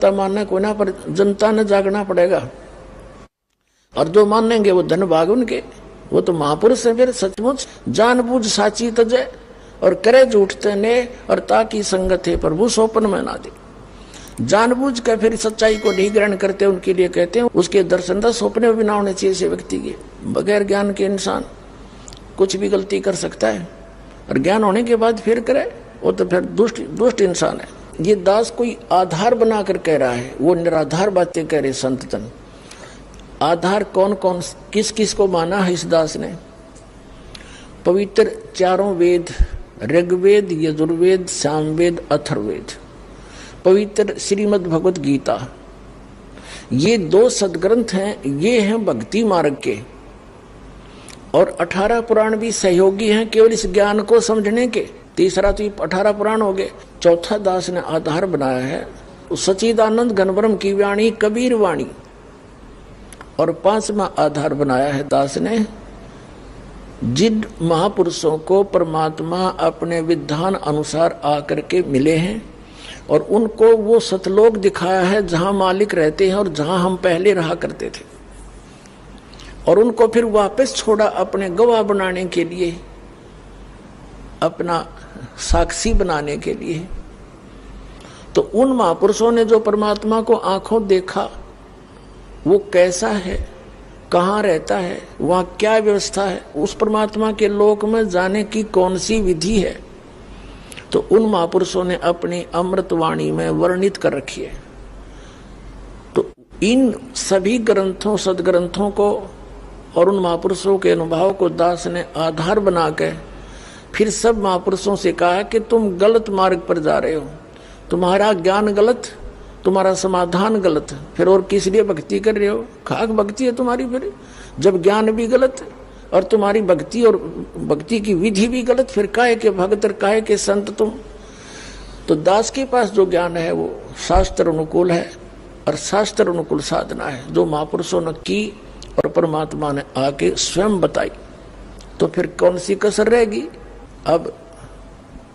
मानना कोई ना, पर जनता ने जागना पड़ेगा। और जो मानेंगे वो धन भाग उनके, वो तो महापुरुष है। फिर सचमुच जानबूझ साची तजे और करे झूठ तने, और ताकि संगत है प्रभु सोपन में ना दे। जानबूझ कर फिर सच्चाई को नहीं ग्रहण करते, उनके लिए कहते हैं उसके दर्शन दस सपने भी ना होने चाहिए से व्यक्ति के। बगैर ज्ञान के इंसान कुछ भी गलती कर सकता है, और ज्ञान होने के बाद फिर करे वो तो फिर दुष्ट इंसान है। ये दास कोई आधार बनाकर कह रहा है, वो निराधार बातें कह रहे संत जन। आधार कौन कौन किस किस को माना है इस दास ने? पवित्र चारों वेद, ऋग्वेद, यजुर्वेद, सामवेद, अथर्ववेद, पवित्र श्रीमद् भगवत गीता, ये 2 सदग्रंथ हैं। ये हैं भक्ति मार्ग के, और 18 पुराण भी सहयोगी हैं केवल इस ज्ञान को समझने के। तीसरा तो 18 पुराण हो गए। चौथा दास ने आधार बनाया है सच्चिदानंद घनब्रह्म की वाणी, कबीर वाणी। और 5वां आधार बनाया है दास ने जिन महापुरुषों को परमात्मा अपने विधान अनुसार आकर के मिले हैं, और उनको वो सतलोक दिखाया है जहां मालिक रहते हैं और जहां हम पहले रहा करते थे, और उनको फिर वापस छोड़ा अपने गवाह बनाने के लिए, अपना साक्षी बनाने के लिए। तो उन महापुरुषों ने जो परमात्मा को आंखों देखा, वो कैसा है, कहाँ रहता है, वहां क्या व्यवस्था है, उस परमात्मा के लोक में जाने की कौन सी विधि है, तो उन महापुरुषों ने अपनी अमृतवाणी में वर्णित कर रखी है। तो इन सभी ग्रंथों, सदग्रंथों को और उन महापुरुषों के अनुभव को दास ने आधार बना के फिर सब महापुरुषों से कहा कि तुम गलत मार्ग पर जा रहे हो, तुम्हारा ज्ञान गलत, तुम्हारा समाधान गलत, फिर और किस लिए भक्ति कर रहे हो? खाक भक्ति है तुम्हारी फिर, जब ज्ञान भी गलत और तुम्हारी भक्ति और भक्ति की विधि भी गलत, फिर काहे के भगत और काहे के संत तुम? तो दास के पास जो ज्ञान है वो शास्त्र अनुकूल है, और शास्त्र अनुकूल साधना है जो महापुरुषों ने की और परमात्मा ने आके स्वयं बताई। तो फिर कौन सी कसर रहेगी? अब